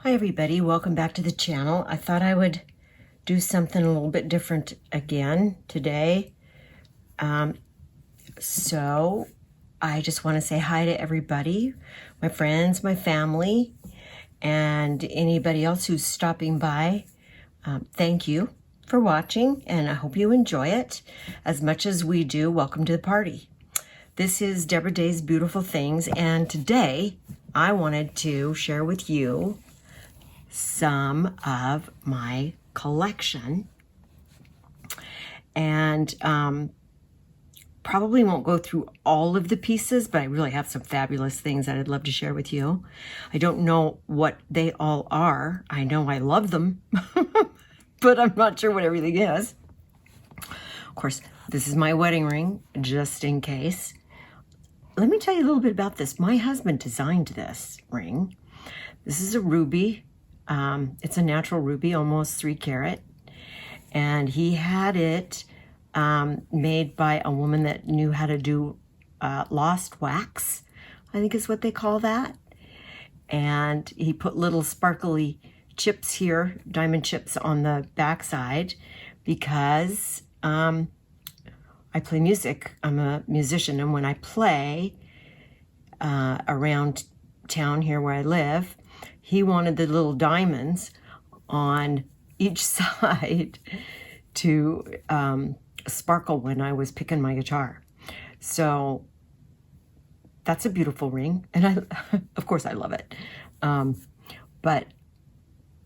Hi everybody, welcome back to the channel. I thought I would do something a little bit different again today. So I just want to say hi to everybody, my friends, my family, and anybody else who's stopping by. Thank you for watching, and I hope you enjoy it as much as we do. Welcome to the party. This is Deborah Day's Beautiful Things, and today I wanted to share with you some of my collection, and probably won't go through all of the pieces, but I really have some fabulous things that I'd love to share with you. I don't know what they all are. I know I love them, but I'm not sure what everything is. Of course, this is my wedding ring, just in case. Let me tell you a little bit about this. My husband designed this ring. This is a ruby. It's a natural ruby, almost 3 carat. And he had it made by a woman that knew how to do lost wax, I think is what they call that. And he put little sparkly chips here, diamond chips on the backside, because I play music. I'm a musician, and when I play around town here where I live, he wanted the little diamonds on each side to sparkle when I was picking my guitar. So that's a beautiful ring, and of course I love it. But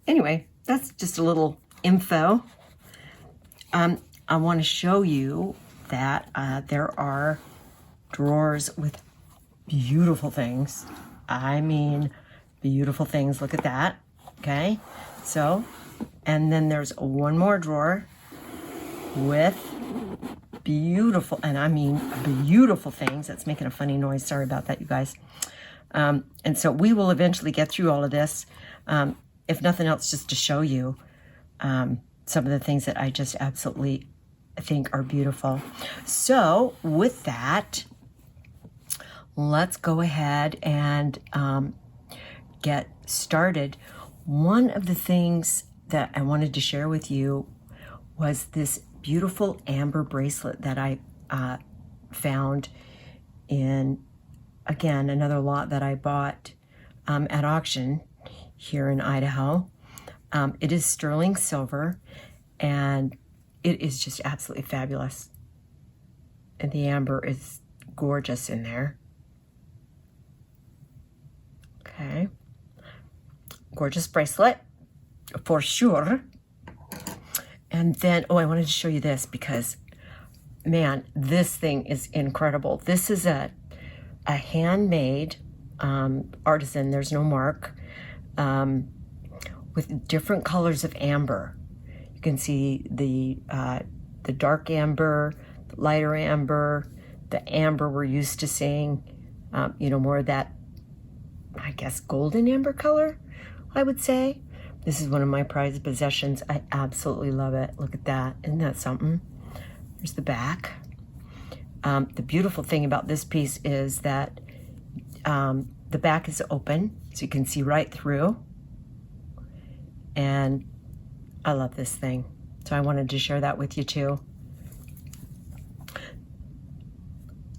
anyway, that's just a little info. I want to show you that there are drawers with beautiful things. I mean, beautiful things. Look at that. Okay. So, and then there's one more drawer with beautiful, and I mean beautiful things. That's making a funny noise. Sorry about that, you guys. And so we will eventually get through all of this. If nothing else, just to show you some of the things that I just absolutely think are beautiful. So with that, let's go ahead and get started. One of the things that I wanted to share with you was this beautiful amber bracelet that I found in, again, another lot that I bought at auction here in Idaho. It is sterling silver, and it is just absolutely fabulous. And the amber is gorgeous in there. Okay. Gorgeous bracelet for sure. And then, oh, I wanted to show you this because, man, this thing is incredible. This is a handmade artisan, there's no mark, with different colors of amber. You can see the dark amber, the lighter amber, the amber we're used to seeing, more of that, I guess, golden amber color, I would say. This is one of my prized possessions. I absolutely love it. Look at that. Isn't that something? There's the back. The beautiful thing about this piece is that the back is open, so you can see right through. And I love this thing. So I wanted to share that with you too.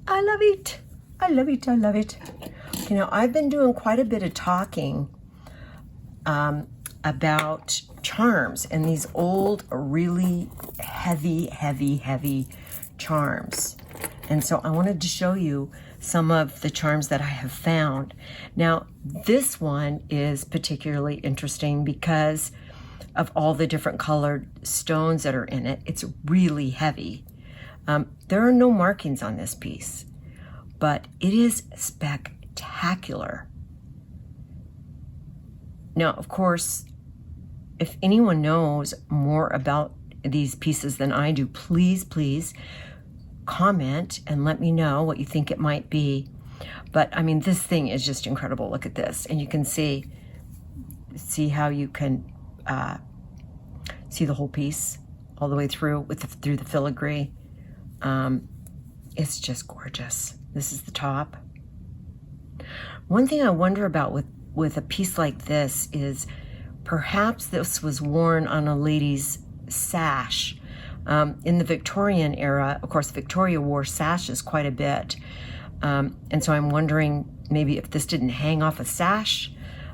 I love it. I love it. I love it. You know, I've been doing quite a bit of talking about charms and these old, really heavy charms. And so I wanted to show you some of the charms that I have found. Now, this one is particularly interesting because of all the different colored stones that are in it. It's really heavy. There are no markings on this piece, but it is spectacular. Now, of course, if anyone knows more about these pieces than I do, please comment and let me know what you think it might be. But I mean, this thing is just incredible. Look at this. And you can see how you can see the whole piece all the way through through the filigree. It's just gorgeous. This is the top. One thing I wonder about with a piece like this is perhaps this was worn on a lady's sash. In the Victorian era, of course, Victoria wore sashes quite a bit. And so I'm wondering maybe if this didn't hang off a sash,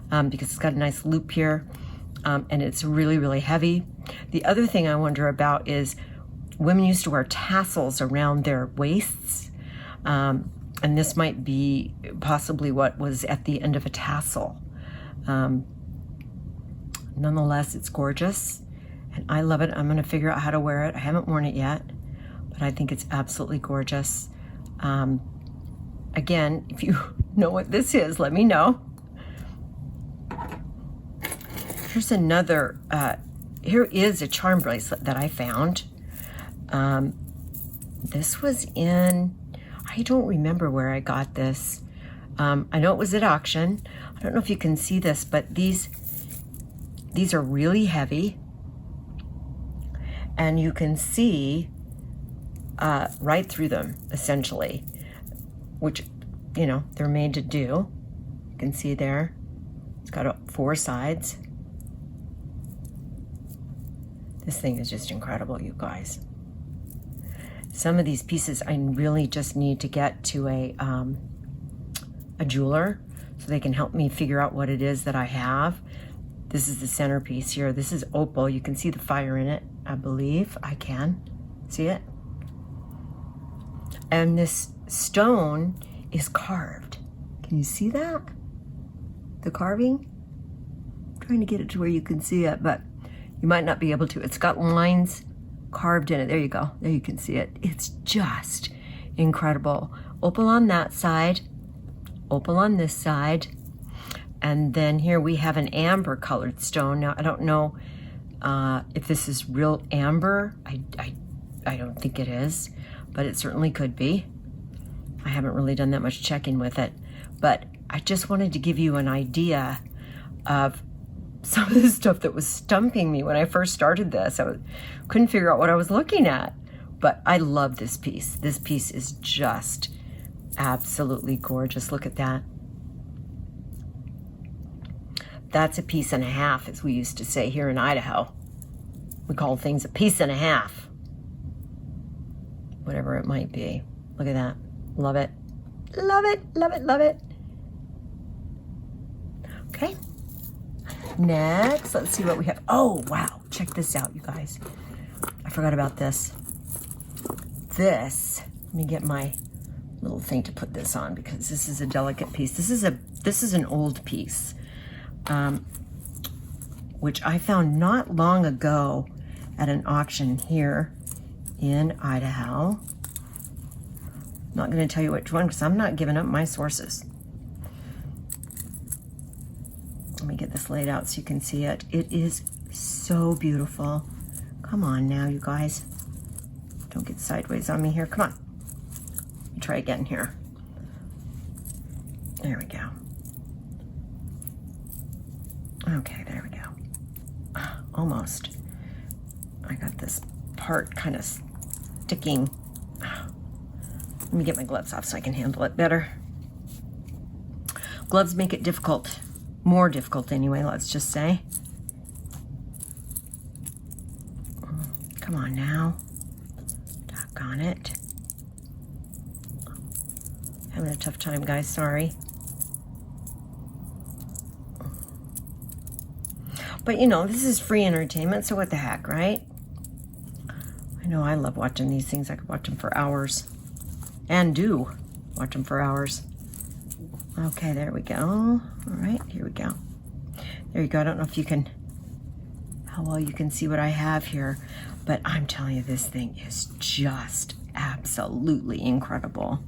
because it's got a nice loop here, and it's really, really heavy. The other thing I wonder about is women used to wear tassels around their waists, and this might be possibly what was at the end of a tassel. Nonetheless, it's gorgeous, and I love it. I'm going to figure out how to wear it. I haven't worn it yet, but I think it's absolutely gorgeous. Again, if you know what this is, let me know. Here's another, here is a charm bracelet that I found. This was in, I don't remember where I got this. I know it was at auction. I don't know if you can see this, but these are really heavy. And you can see right through them, essentially, which, you know, they're made to do. You can see there. It's got 4 sides. This thing is just incredible, you guys. Some of these pieces I really just need to get to a jeweler so they can help me figure out what it is that I have. This is the centerpiece here. This is opal. You can see the fire in it, I believe. I can see it. And this stone is carved. Can you see that? The carving? I'm trying to get it to where you can see it, but you might not be able to. It's got lines carved in it. There you go. There you can see it. It's just incredible. Opal on that side, opal on this side, and then here we have an amber colored stone. Now I don't know if this is real amber. I don't think it is, but it certainly could be. I haven't really done that much checking with it, but I just wanted to give you an idea of some of the stuff that was stumping me when I first started this. Couldn't figure out what I was looking at, but I love this piece. This piece is just absolutely gorgeous. Look at that. That's a piece and a half, as we used to say here in Idaho. We call things a piece and a half. Whatever it might be. Look at that. Love it. Love it, love it, love it. Okay. Next, let's see what we have. Oh, wow. Check this out, you guys. I forgot about this. Let me get my little thing to put this on because this is a delicate piece. This is an old piece, which I found not long ago at an auction here in Idaho. I'm not going to tell you which one because I'm not giving up my sources. Let me get this laid out so you can see it. It is so beautiful. Come on now, you guys. Don't get sideways on me here. Come on. Let me try again here. There we go. Okay, there we go. Almost. I got this part kind of sticking. Let me get my gloves off so I can handle it better. Gloves make it difficult. More difficult anyway, let's just say. Come on now. Doggone it. Having a tough time, guys, sorry. But you know, this is free entertainment, so what the heck, right? I know I love watching these things. I could watch them for hours. And do watch them for hours. Okay, there we go. All right, here we go. There you go. I don't know if you can, how well you can see what I have here, but I'm telling you, this thing is just absolutely incredible.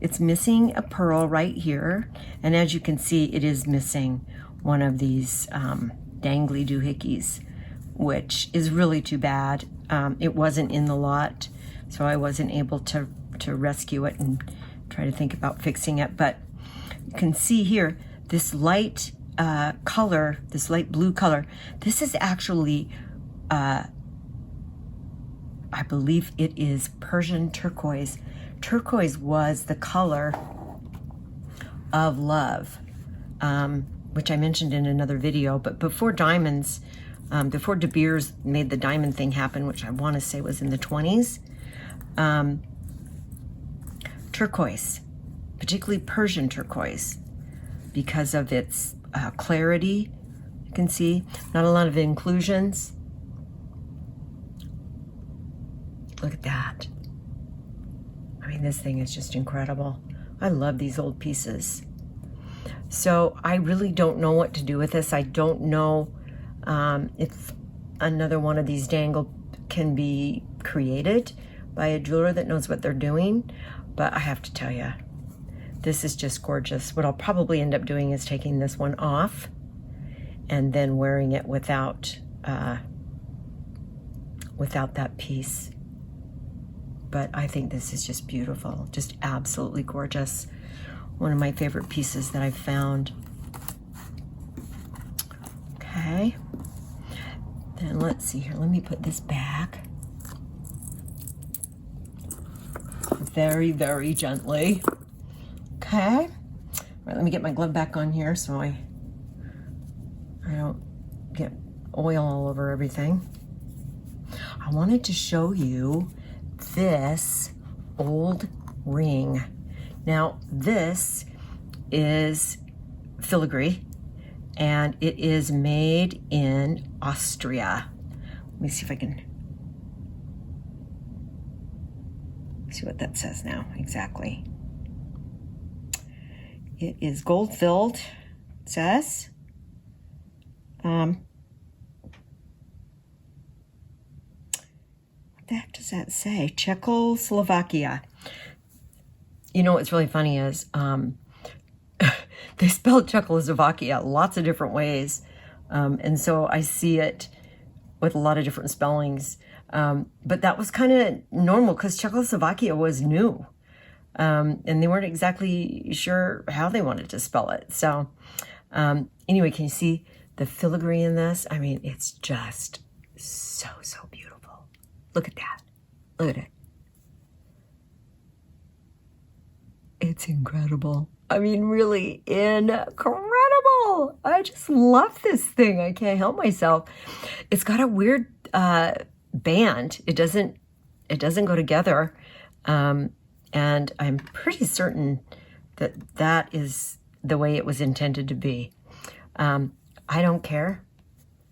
It's missing a pearl right here, and as you can see, it is missing one of these dangly doohickeys, which is really too bad. It wasn't in the lot, so I wasn't able to rescue it and try to think about fixing it, but you can see here, this light color, this light blue color, this is actually, I believe it is Persian turquoise. Turquoise was the color of love. which I mentioned in another video, but before diamonds, before De Beers made the diamond thing happen, which I want to say was in the 20s, turquoise, particularly Persian turquoise, because of its clarity, you can see, not a lot of inclusions. Look at that. I mean, this thing is just incredible. I love these old pieces. So I really don't know what to do with this. I don't know if another one of these dangle can be created by a jeweler that knows what they're doing. But I have to tell you, this is just gorgeous. What I'll probably end up doing is taking this one off and then wearing it without that piece. But I think this is just beautiful, just absolutely gorgeous. One of my favorite pieces that I've found. Okay, then let's see here. Let me put this back very, very gently. Okay, all right, let me get my glove back on here so I don't get oil all over everything. I wanted to show you this old ring. Now, this is filigree, and it is made in Austria. Let me see if I can see what that says now exactly. It is gold filled, it says. What the heck does that say? Czechoslovakia. You know what's really funny is they spelled Czechoslovakia lots of different ways. And so I see it with a lot of different spellings. But that was kind of normal because Czechoslovakia was new. And they weren't exactly sure how they wanted to spell it. So anyway, can you see the filigree in this? I mean, it's just so, so beautiful. Look at that. Look at it. It's incredible. I mean, really incredible. I just love this thing. I can't help myself. It's got a weird band. It doesn't go together. And I'm pretty certain that that is the way it was intended to be. I don't care.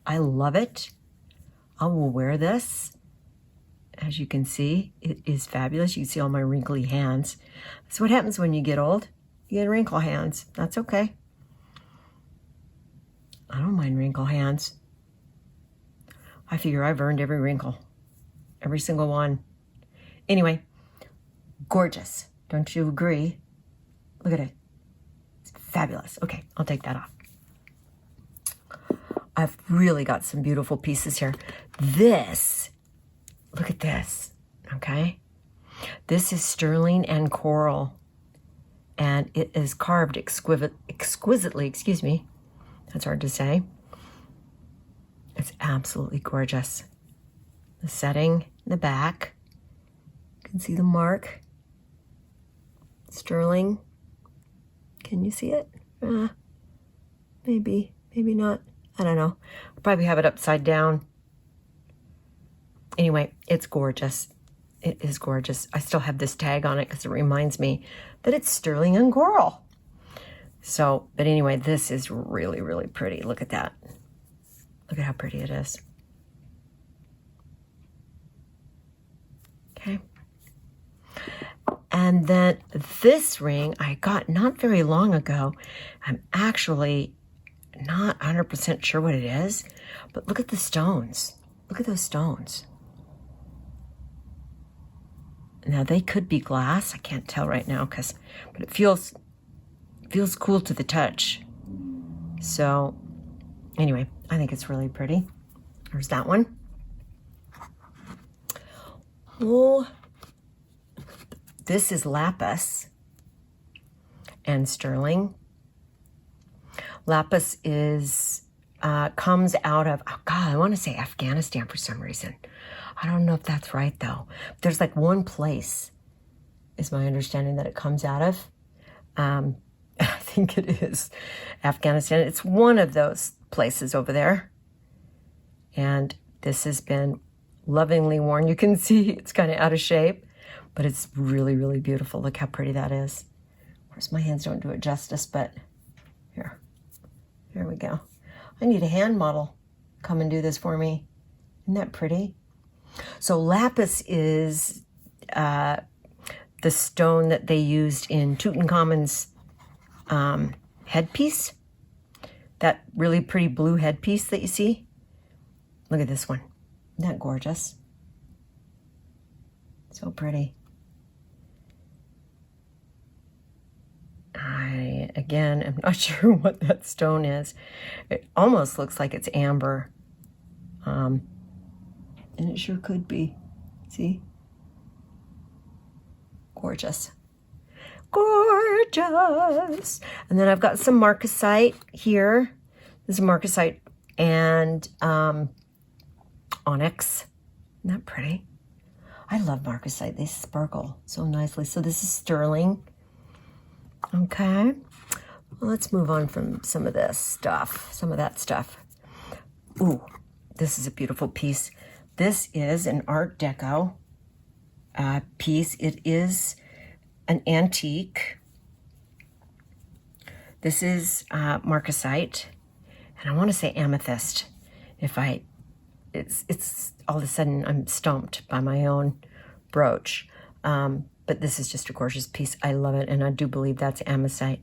I love it. I will wear this. As you can see, it is fabulous. You can see all my wrinkly hands. That's what happens when you get old. You get wrinkle hands. That's okay. I don't mind wrinkle hands. I figure I've earned every wrinkle. Every single one. Anyway, gorgeous. Don't you agree? Look at it. It's fabulous. Okay, I'll take that off. I've really got some beautiful pieces here. This, look at this, okay? This is sterling and coral, and it is carved exquisitely, excuse me. That's hard to say. It's absolutely gorgeous. The setting in the back, you can see the mark. Sterling. Can you see it? Maybe not. I don't know. I'll probably have it upside down. Anyway, it's gorgeous. It is gorgeous. I still have this tag on it because it reminds me that it's sterling and coral. So, but anyway, this is really, really pretty. Look at that. Look at how pretty it is. Okay. And then this ring I got not very long ago. I'm actually not 100% sure what it is, but look at the stones. Look at those stones. Now they could be glass. I can't tell right now but it feels cool to the touch. So anyway, I think it's really pretty. There's that one. Oh, this is lapis and sterling. Lapis is comes out of, oh God, I want to say Afghanistan for some reason. I don't know if that's right though. There's like one place, is my understanding, that it comes out of. I think it is Afghanistan. It's one of those places over there. And this has been lovingly worn. You can see it's kind of out of shape, but it's really, really beautiful. Look how pretty that is. Of course, my hands don't do it justice, but here we go. I need a hand model. Come and do this for me. Isn't that pretty? So lapis is the stone that they used in Tutankhamun's headpiece. That really pretty blue headpiece that you see. Look at this one. Isn't that gorgeous? So pretty. I, again, am not sure what that stone is. It almost looks like it's amber. And it sure could be. See? Gorgeous. Gorgeous. And then I've got some marcasite here. This is marcasite and onyx. Isn't that pretty? I love marcasite. They sparkle so nicely. So this is sterling. Okay. Well, let's move on from some of this stuff, some of that stuff. Ooh, this is a beautiful piece. This is an Art Deco piece. It is an antique. This is marcasite, and I want to say amethyst. It's all of a sudden I'm stumped by my own brooch. But this is just a gorgeous piece. I love it, and I do believe that's amethyst.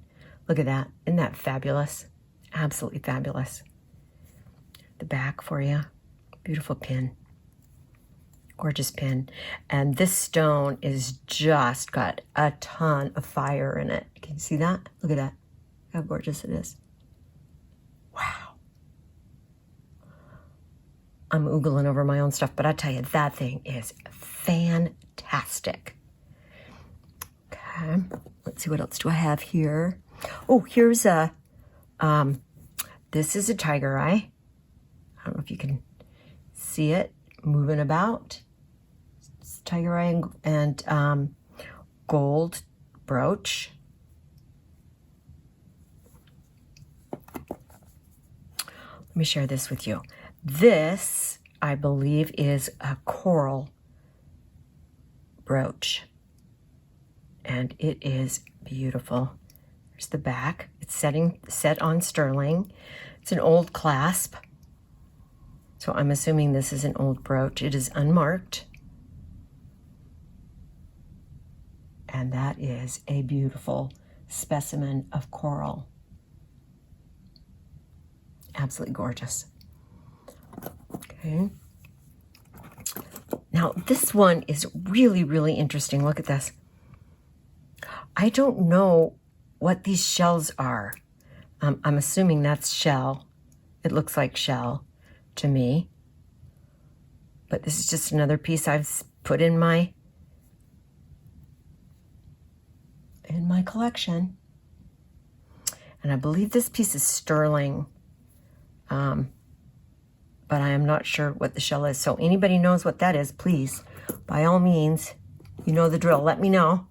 Look at that. Isn't that fabulous? Absolutely fabulous. The back for you. Beautiful pin. Gorgeous pin. And this stone is just got a ton of fire in it. Can you see that? Look at that. How gorgeous it is. Wow. I'm oogling over my own stuff, but I tell you, that thing is fantastic. Okay. Let's see, what else do I have here? Oh, here's a, this is a tiger eye. I don't know if you can see it moving about. It's tiger eye and gold brooch. Let me share this with you. This, I believe, is a coral brooch. And it is beautiful. There's the back. It's set on sterling. It's an old clasp. So I'm assuming this is an old brooch. It is unmarked. And that is a beautiful specimen of coral. Absolutely gorgeous. Okay. Now this one is really, really interesting. Look at this. I don't know what these shells are. I'm assuming that's shell. It looks like shell to me. But this is just another piece I've put in my collection. And I believe this piece is sterling. But I am not sure what the shell is. So anybody knows what that is, please, by all means, you know the drill. Let me know.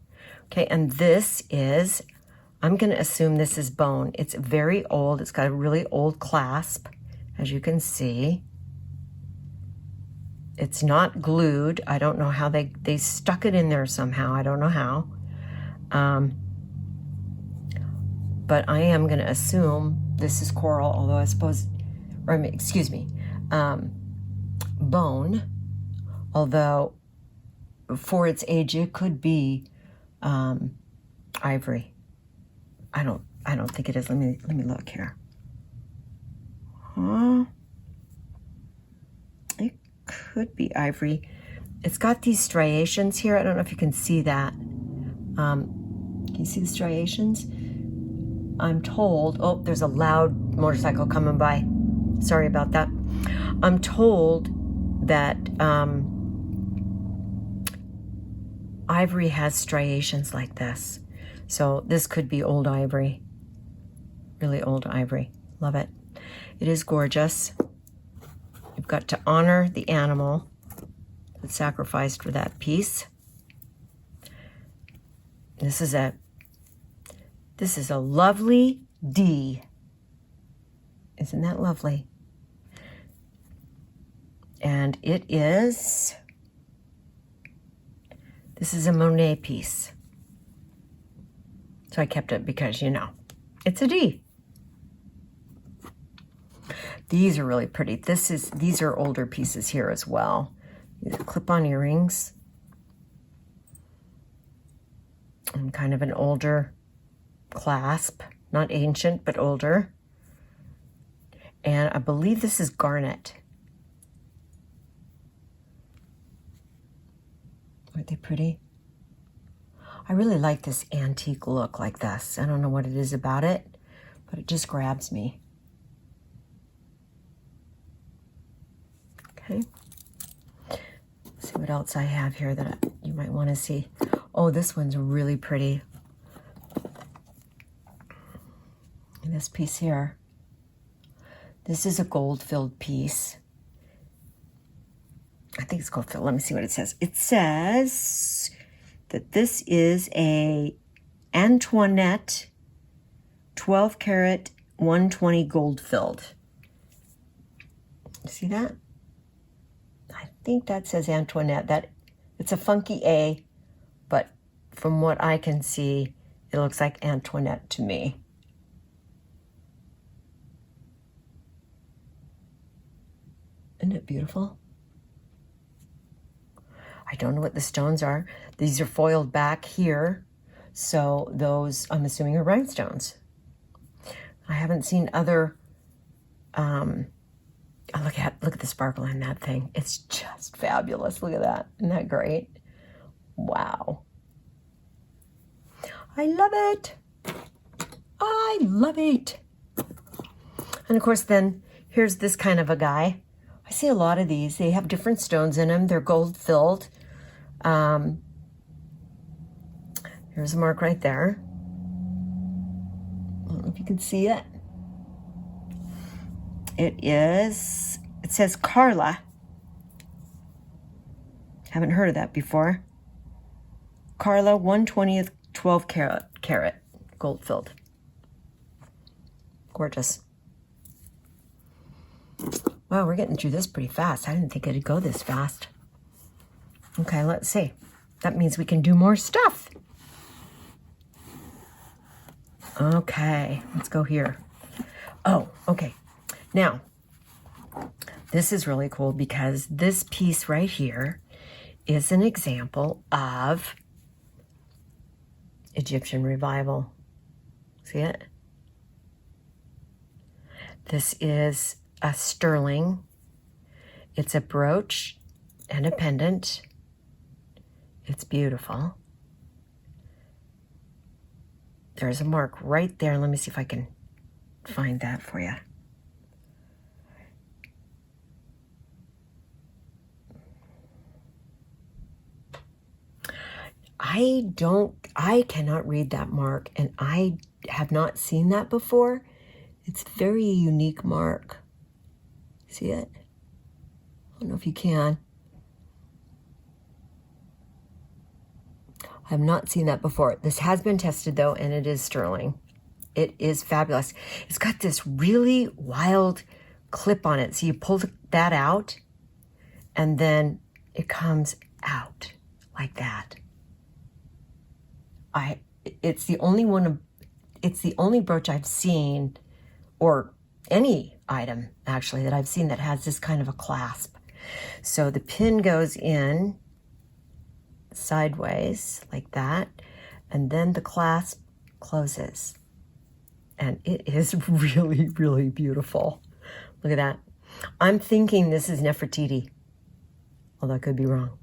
Okay, and this is, I'm going to assume this is bone. It's very old. It's got a really old clasp, as you can see. It's not glued. I don't know how they stuck it in there somehow. I don't know how. But I am going to assume this is coral, although I suppose, or excuse me, bone, although for its age it could be ivory. I don't think it is. Let me look here. It could be ivory. It's got these striations here. I don't know if you can see that. Can you see the striations? I'm told, oh, there's a loud motorcycle coming by. Sorry about that. I'm told that ivory has striations like this. So this could be old ivory. Really old ivory. Love it. It is gorgeous. You've got to honor the animal that sacrificed for that piece. This is a This is a lovely D. Isn't that lovely? And it is, this is a Monet piece. So I kept it because, you know, it's a D. These are really pretty. These are older pieces here as well. These are clip-on earrings. And kind of an older clasp. Not ancient, but older. And I believe this is garnet. Aren't they pretty? I really like this antique look like this. I don't know what it is about it, but it just grabs me. Okay. Let's see what else I have here that you might want to see. Oh, this one's really pretty. And this piece here. This is a gold-filled piece. I think it's gold-filled. Let me see what it says. It says that this is a Antoinette 12 karat 120 gold-filled. See that? I think that says Antoinette. It's a funky A, but from what I can see, it looks like Antoinette to me. Isn't it beautiful? I don't know what the stones are. These are foiled back here, so those, I'm assuming, are rhinestones. I haven't seen other, oh, look at the sparkle in that thing. It's just fabulous. Look at that. Isn't that great? Wow. I love it. I love it. And of course, then here's this kind of a guy. I see a lot of these. They have different stones in them. They're gold filled. Here's a mark right there. I don't know if you can see it. It says Carla. Haven't heard of that before. Carla 1/20th 12 karat gold filled. Gorgeous. Wow, we're getting through this pretty fast. I didn't think it'd go this fast. Okay, let's see. That means we can do more stuff. Okay, let's go here. Oh, okay. Now, this is really cool because this piece right here is an example of Egyptian revival. See it? This is a sterling. It's a brooch and a pendant. It's beautiful. There's a mark right there. Let me see if I can find that for you. I cannot read that mark, and I have not seen that before. It's a very unique mark. See it? I don't know if you can. I have not seen that before. This has been tested though, and it is sterling. It is fabulous. It's got this really wild clip on it. So you pull that out, and then it comes out like that. It's the only brooch I've seen, or any item actually that I've seen that has this kind of a clasp. So the pin goes in sideways like that, and then the clasp closes. And it is really, really beautiful. Look at that. I'm thinking this is Nefertiti, although I could be wrong,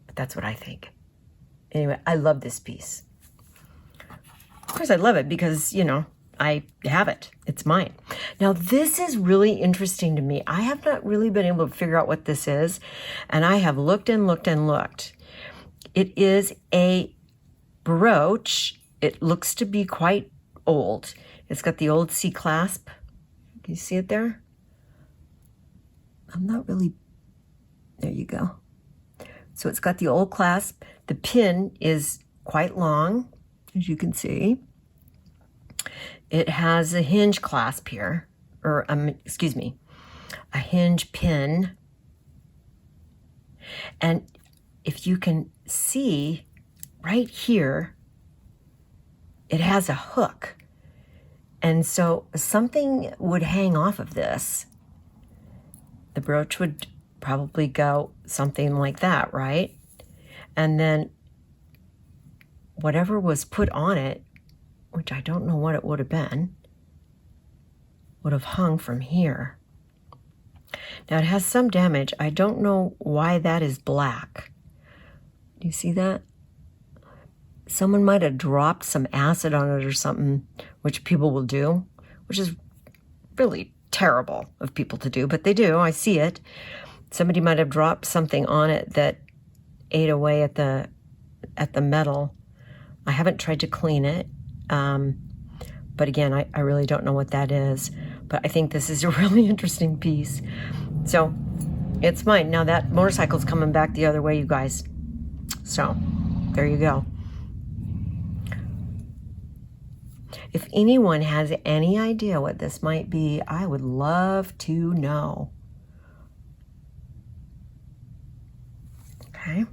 but that's what I think. Anyway, I love this piece. Of course, I love it because, you know, I have it. It's mine. Now, this is really interesting to me. I have not really been able to figure out what this is, and I have looked and looked and looked. It is a brooch. It looks to be quite old. It's got the old C clasp. Can you see it there? I'm not really... There you go. So it's got the old clasp. The pin is quite long, as you can see. It has a hinge clasp here, or excuse me, a hinge pin. And if you can see right here, it has a hook. And so something would hang off of this. The brooch would probably go something like that, right? And then whatever was put on it, which I don't know what it would have been, would have hung from here. Now it has some damage. I don't know why that is black. Do you see that? Someone might have dropped some acid on it or something, which people will do, which is really terrible of people to do, but they do. I see it. Somebody might have dropped something on it that ate away at the metal. I haven't tried to clean it, but again, I really don't know what that is. But I think this is a really interesting piece. So it's mine. Now that motorcycle's coming back the other way, you guys. So there you go. If anyone has any idea what this might be, I would love to know. Okay.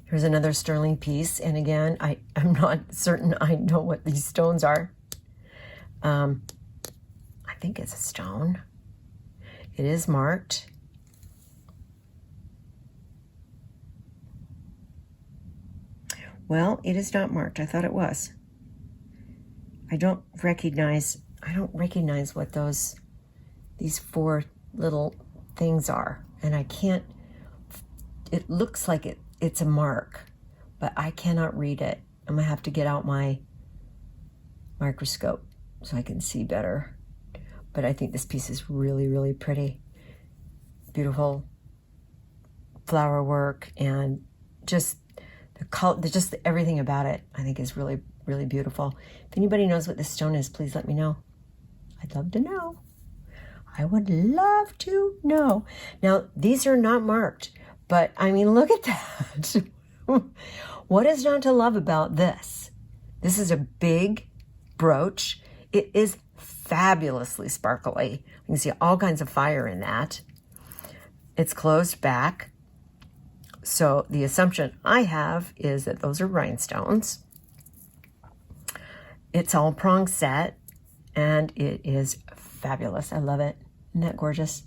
Here's another sterling piece. And again, I'm not certain I know what these stones are. I think it's a stone. It is marked. Well, it is not marked. I thought it was. I don't recognize what these four little things are. And I can't, it looks like it's a mark, but I cannot read it. I'm gonna have to get out my microscope so I can see better. But I think this piece is really, really pretty. Beautiful flower work, and just the color, just everything about it, I think is really, really beautiful. If anybody knows what this stone is, please let me know. I'd love to know. I would love to know. Now, these are not marked, but I mean, look at that. What is not to love about this? This is a big brooch. It is fabulously sparkly. You can see all kinds of fire in that. It's closed back. So the assumption I have is that those are rhinestones. It's all prong set, and it is fabulous. I love it. Isn't that gorgeous?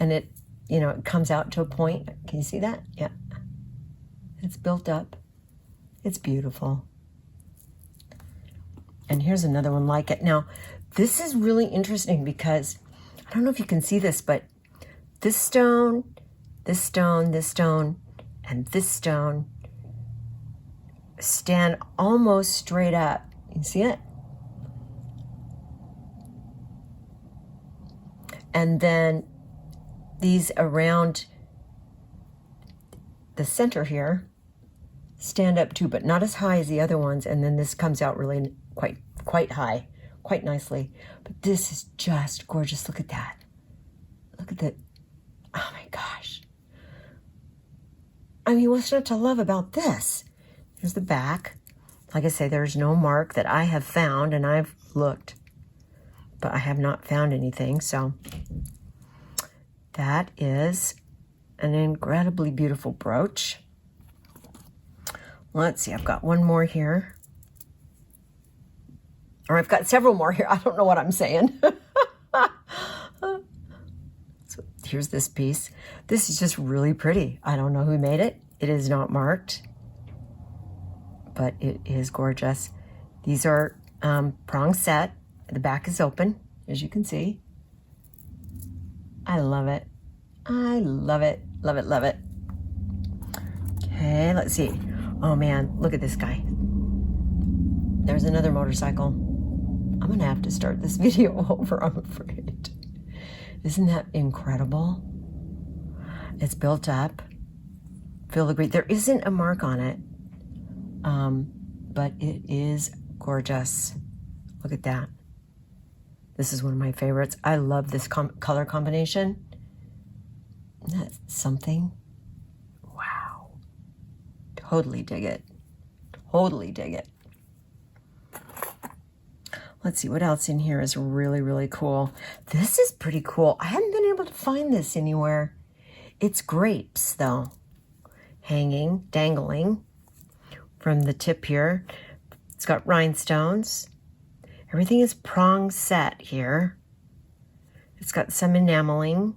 And it, it comes out to a point. Can you see that? Yeah. It's built up. It's beautiful. And here's another one like it. Now, this is really interesting because I don't know if you can see this, but this stone, this stone, this stone, and this stone stand almost straight up. You can see it? And then these around the center here stand up too, but not as high as the other ones. And then this comes out really quite high, quite nicely. But this is just gorgeous. Look at that. Look at the, oh my gosh. I mean, what's not to love about this? Here's the back. Like I say, there's no mark that I have found, and I've looked, but I have not found anything. So that is an incredibly beautiful brooch. Let's see, I've got one more here. Or I've got several more here. I don't know what I'm saying. So here's this piece. This is just really pretty. I don't know who made it. It is not marked, but it is gorgeous. These are prong set. The back is open, as you can see. I love it. I love it. Love it, love it. Okay, let's see. Oh man, look at this guy. There's another motorcycle. I'm gonna have to start this video over, I'm afraid. Isn't that incredible? It's built up. Filigree. There isn't a mark on it, but it is gorgeous. Look at that. This is one of my favorites. I love this color combination. Isn't that something? Wow. Totally dig it. Totally dig it. Let's see what else in here is really, really cool. This is pretty cool. I haven't been able to find this anywhere. It's grapes, though, hanging, dangling from the tip here. It's got rhinestones. Everything is prong set here. It's got some enameling.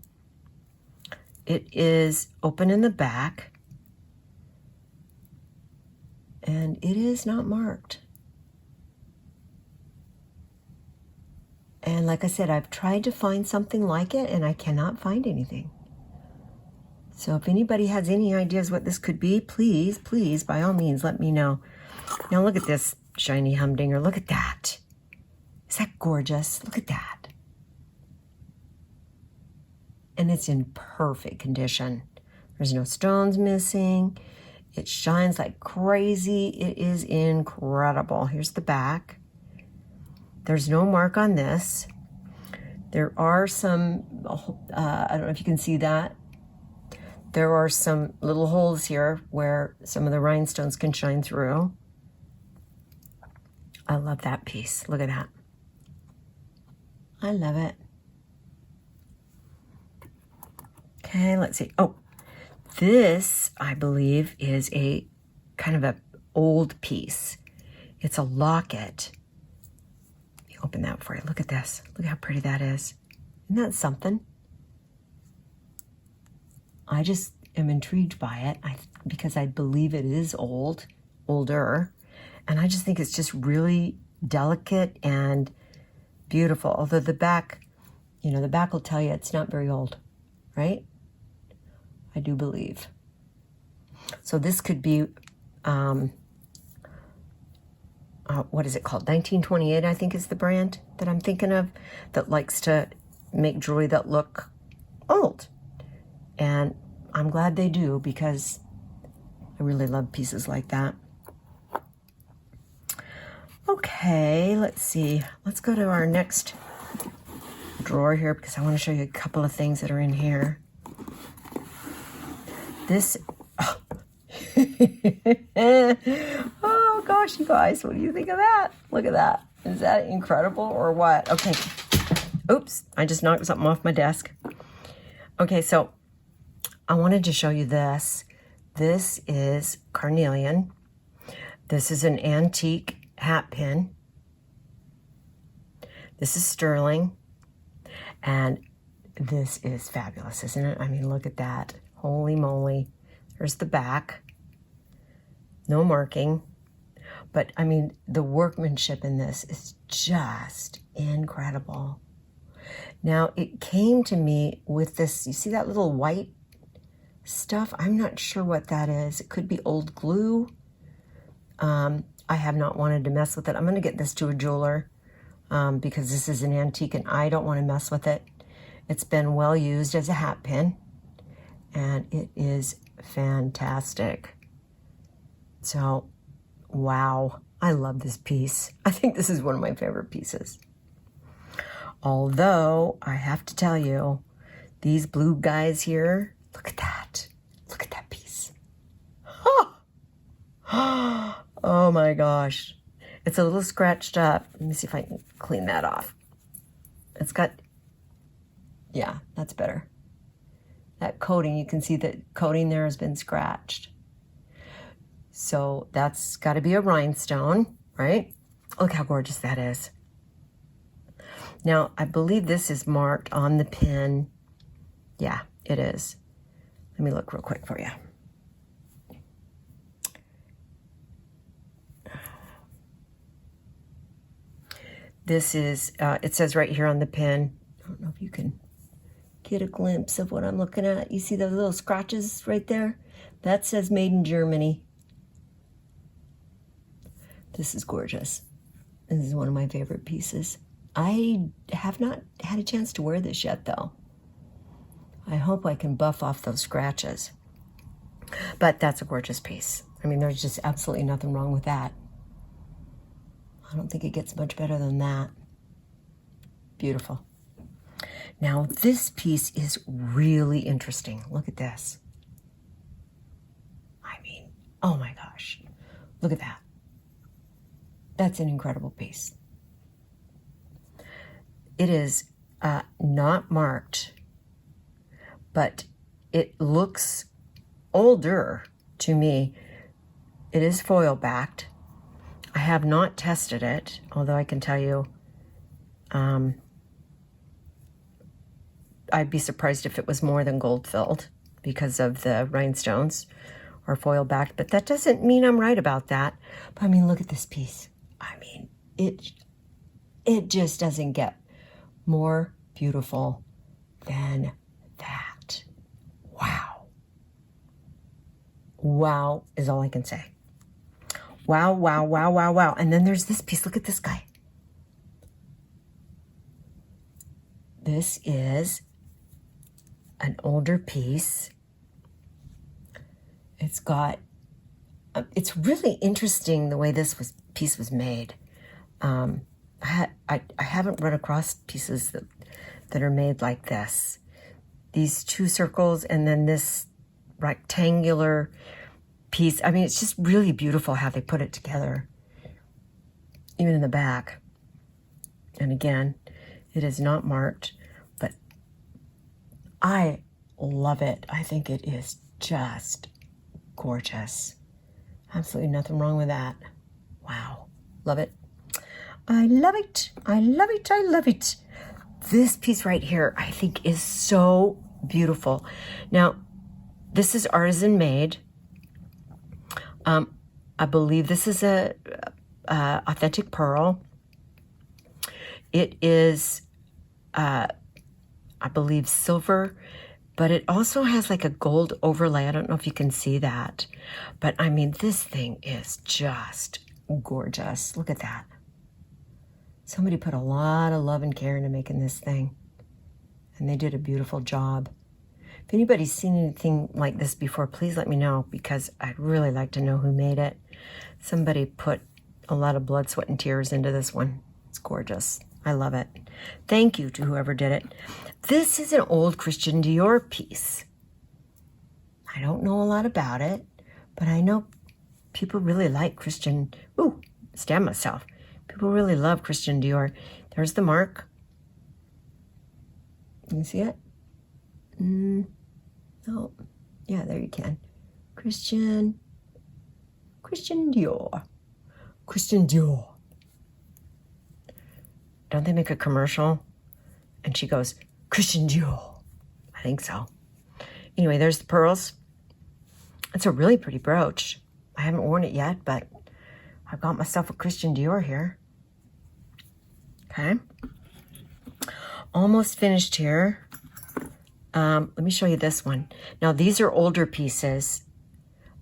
It is open in the back. And it is not marked. And like I said, I've tried to find something like it and I cannot find anything. So if anybody has any ideas what this could be, please, please, by all means, let me know. Now look at this shiny humdinger. Look at that. Is that gorgeous? Look at that. And it's in perfect condition. There's no stones missing. It shines like crazy. It is incredible. Here's the back. There's no mark on this. There are some, I don't know if you can see that. There are some little holes here where some of the rhinestones can shine through. I love that piece. Look at that. I love it. Okay, let's see. Oh, this, I believe, is a kind of an old piece. It's a locket. Let me open that for you. Look at this. Look how pretty that is. Isn't that something? I just am intrigued by it because I believe it is older. And I just think it's just really delicate and beautiful. Although the back, the back will tell you it's not very old, right? I do believe. So this could be, what is it called? 1928, I think is the brand that I'm thinking of, that likes to make jewelry that look old. And I'm glad they do because I really love pieces like that. Okay, let's see. Let's go to our next drawer here because I want to show you a couple of things that are in here. This, oh gosh, you guys, what do you think of that? Look at that. Is that incredible or what? Okay. Oops, I just knocked something off my desk. Okay, so I wanted to show you this. This is carnelian. This is an antique hat pin. This is sterling. And this is fabulous, isn't it? I mean, look at that. Holy moly. There's the back. No marking. But, I mean, the workmanship in this is just incredible. Now, it came to me with this, you see that little white stuff? I'm not sure what that is. It could be old glue. I have not wanted to mess with it. I'm going to get this to a jeweler because this is an antique and I don't want to mess with it. It's been well used as a hat pin and it is fantastic. So, wow, I love this piece. I think this is one of my favorite pieces. Although, I have to tell you, these blue guys here, look at that. Look at that piece. Oh my gosh. It's a little scratched up. Let me see if I can clean that off. It's got, yeah, that's better. That coating, you can see that coating there has been scratched. So that's got to be a rhinestone, right? Look how gorgeous that is. Now, I believe this is marked on the pin. Yeah, it is. Let me look real quick for you. This is, it says right here on the pin. I don't know if you can get a glimpse of what I'm looking at. You see those little scratches right there? That says made in Germany. This is gorgeous. This is one of my favorite pieces. I have not had a chance to wear this yet, though. I hope I can buff off those scratches. But that's a gorgeous piece. I mean, there's just absolutely nothing wrong with that. I don't think it gets much better than that. Beautiful. Now, this piece is really interesting. Look at this. I mean, oh my gosh. Look at that. That's an incredible piece. It is not marked, but it looks older to me. It is foil backed. I have not tested it, although I can tell you I'd be surprised if it was more than gold filled because of the rhinestones or foil backed, but that doesn't mean I'm right about that. But I mean, look at this piece. I mean, it just doesn't get more beautiful than that. Wow. Wow is all I can say. Wow, wow, wow, wow, wow. And then there's this piece. Look at this guy. This is an older piece. It's really interesting the way this piece was made. I haven't run across pieces that are made like this. These two circles and then this rectangular piece. I mean, it's just really beautiful how they put it together, even in the back. And again, it is not marked, but I love it. I think it is just gorgeous. Absolutely nothing wrong with that. Wow. Love it. I love it. I love it. I love it. This piece right here, I think is so beautiful. Now, this is artisan made. I believe this is a authentic pearl. It is, I believe, silver, but it also has like a gold overlay. I don't know if you can see that, but I mean, this thing is just gorgeous. Look at that. Somebody put a lot of love and care into making this thing, and they did a beautiful job. If anybody's seen anything like this before, please let me know, because I'd really like to know who made it. Somebody put a lot of blood, sweat, and tears into this one. It's gorgeous. I love it. Thank you to whoever did it. This is an old Christian Dior piece. I don't know a lot about it, but I know people really like Christian. Ooh, stand myself. People really love Christian Dior. There's the mark. Can you see it? Oh, yeah, there you can. Christian Dior. Christian Dior. Don't they make a commercial? And she goes, Christian Dior. I think so. Anyway, there's the pearls. It's a really pretty brooch. I haven't worn it yet, but I've got myself a Christian Dior here. Okay. Almost finished here. Let me show you this one. Now, these are older pieces.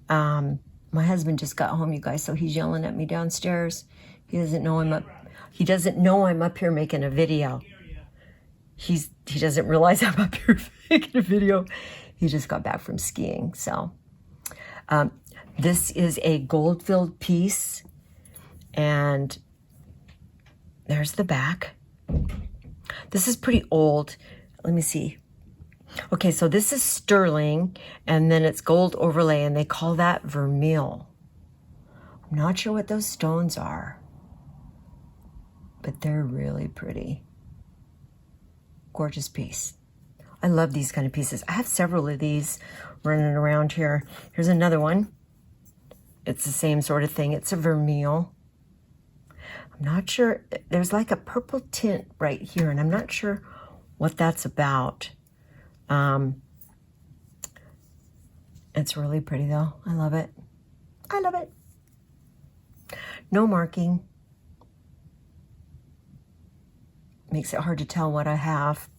My husband just got home, you guys, so he's yelling at me downstairs. He doesn't know I'm up. He doesn't know I'm up here making a video. He doesn't realize I'm up here making a video. He just got back from skiing. So this is a gold-filled piece, and there's the back. This is pretty old. Let me see. Okay, so this is sterling, and then it's gold overlay, and they call that vermeil. I'm not sure what those stones are, but they're really pretty. Gorgeous piece. I love these kind of pieces. I have several of these running around here. Here's another one. It's the same sort of thing. It's a vermeil. I'm not sure. There's like a purple tint right here, and I'm not sure what that's about. It's really pretty though. I love it. I love it. No marking. Makes it hard to tell what I have.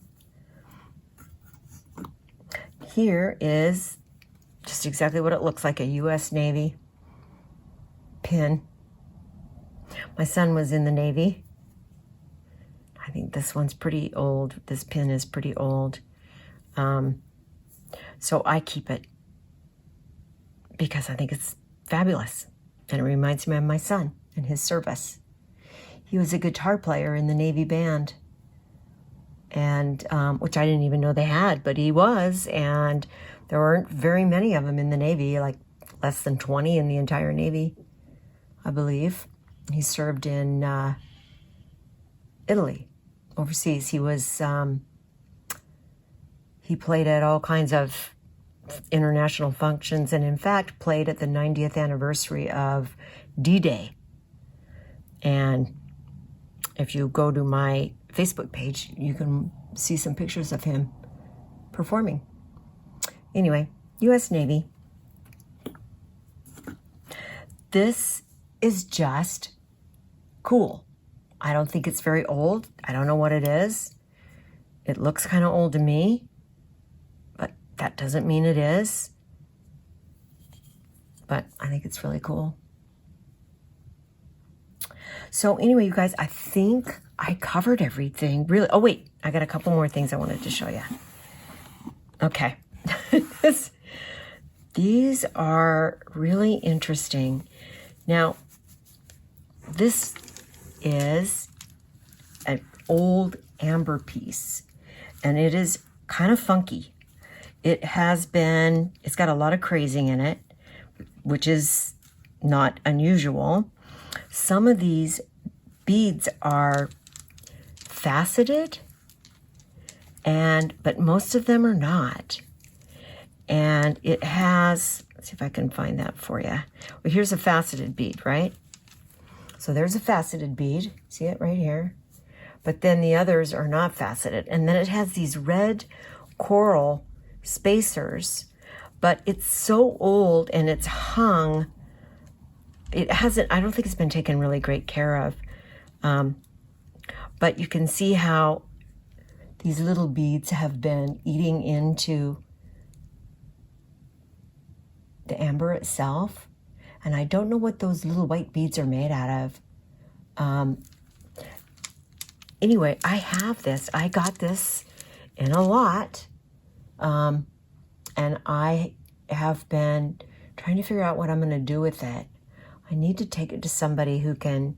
Here is just exactly what it looks like, a U.S. Navy pin. My son was in the Navy. I think this one's pretty old. This pin is pretty old. So I keep it because I think it's fabulous. And it reminds me of my son and his service. He was a guitar player in the Navy band, and which I didn't even know they had, but he was, and there weren't very many of them in the Navy, like less than 20 in the entire Navy, I believe. He served in Italy, overseas. He played at all kinds of international functions, and in fact played at the 90th anniversary of D-Day. And if you go to my Facebook page, you can see some pictures of him performing. Anyway, U.S. Navy. This is just cool. I don't think it's very old. I don't know what it is. It looks kind of old to me, but that doesn't mean it is. But I think it's really cool. So anyway, you guys, I think I covered everything. Really. Oh, wait. I got a couple more things I wanted to show you. Okay. These are really interesting. Now, this is an old amber piece, and it is kind of funky. It's got a lot of crazing in it, which is not unusual. Some of these beads are faceted, but most of them are not. And it has, let's see if I can find that for you. Well, here's a faceted bead, right? So there's a faceted bead. See it right here? But then the others are not faceted. And then it has these red coral spacers, but it's so old and it's hung. I don't think it's been taken really great care of. But you can see how these little beads have been eating into the amber itself. And I don't know what those little white beads are made out of. Anyway, I have this. I got this in a lot. And I have been trying to figure out what I'm going to do with it. I need to take it to somebody who can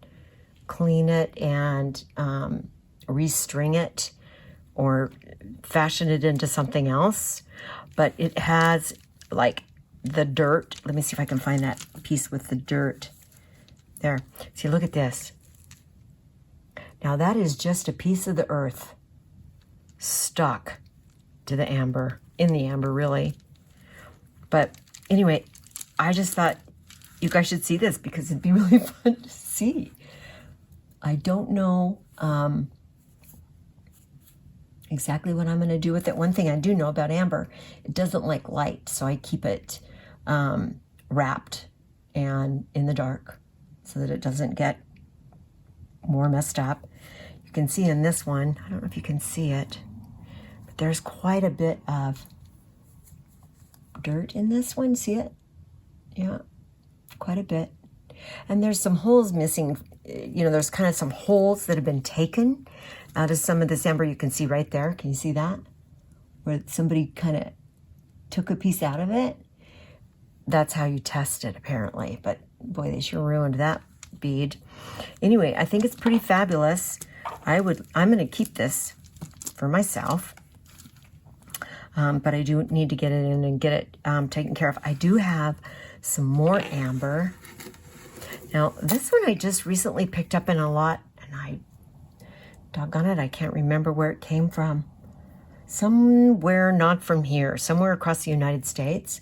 clean it and restring it or fashion it into something else. But it has like the dirt. Let me see if I can find that piece with the dirt. There. See, look at this. Now that is just a piece of the earth stuck to the amber, in the amber really. But anyway, I just thought you guys should see this because it'd be really fun to see. I don't know exactly what I'm going to do with it. One thing I do know about amber, it doesn't like light, so I keep it wrapped and in the dark so that it doesn't get more messed up. You can see in this one, I don't know if you can see it, but there's quite a bit of dirt in this one. See it? Yeah, quite a bit. And there's some holes missing. You know, there's kind of some holes that have been taken out of some of this amber. You can see right there. Can you see that? Where somebody kind of took a piece out of it. That's how you test it, apparently. But boy, they sure ruined that bead. Anyway, I think it's pretty fabulous. I'm going to keep this for myself. But I do need to get it in and get it taken care of. I do have some more amber. Now, this one I just recently picked up in a lot, and doggone it, I can't remember where it came from. Somewhere not from here, somewhere across the United States.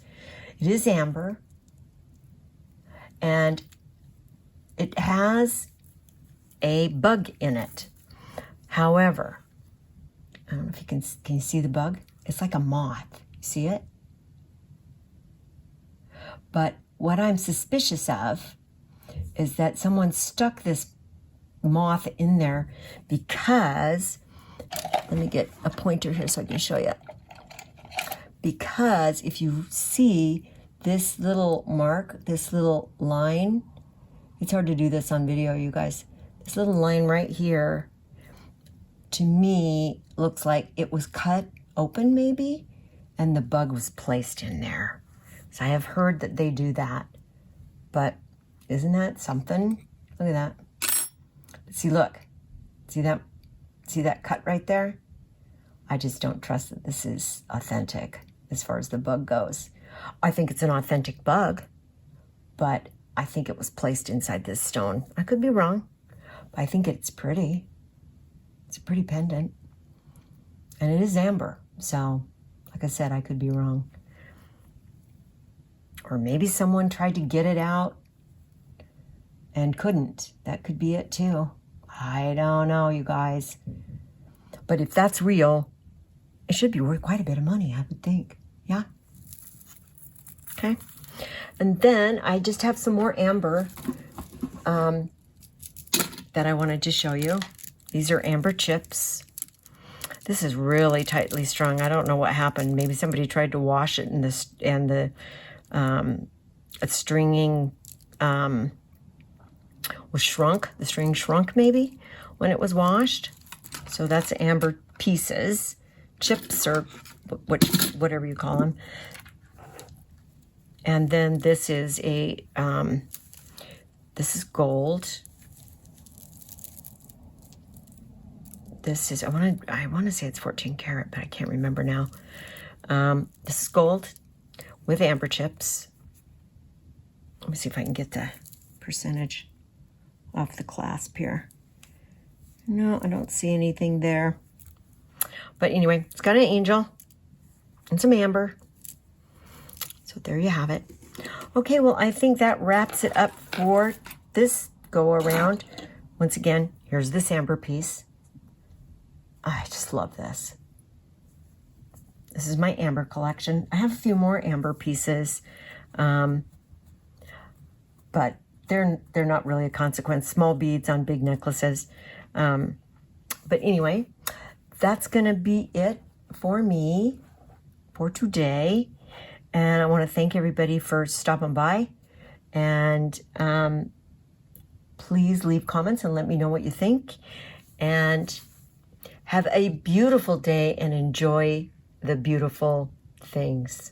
It is amber, and it has a bug in it. However, I don't know if you can you see the bug? It's like a moth. See it? But what I'm suspicious of is that someone stuck this moth in there because, let me get a pointer here so I can show you. Because if you see this little mark, this little line, it's hard to do this on video, you guys. This little line right here, to me, looks like it was cut open maybe, and the bug was placed in there. So I have heard that they do that, but isn't that something? Look at that. See, look, see that cut right there? I just don't trust that this is authentic as far as the bug goes. I think it's an authentic bug, but I think it was placed inside this stone. I could be wrong, but I think it's pretty. It's a pretty pendant. And it is amber. So, like I said, I could be wrong. Or maybe someone tried to get it out and couldn't. That could be it too. I don't know, you guys. But if that's real, it should be worth quite a bit of money, I would think. Yeah? Okay. And then I just have some more amber that I wanted to show you. These are amber chips. This is really tightly strung. I don't know what happened. Maybe somebody tried to wash it and the stringing was shrunk. The string shrunk maybe when it was washed. So that's amber pieces, chips, or whatever you call them. And then this is this is gold. This is, I want to say it's 14 karat, but I can't remember now. This is gold with amber chips. Let me see if I can get the percentage off the clasp here. No, I don't see anything there. But anyway, it's got an angel and some amber. So there you have it. Okay, well, I think that wraps it up for this go around. Once again, here's this amber piece. I just love this. This is my amber collection. I have a few more amber pieces, but they're not really a consequence. Small beads on big necklaces. But anyway, that's going to be it for me for today. And I want to thank everybody for stopping by. And please leave comments and let me know what you think. And have a beautiful day and enjoy the beautiful things.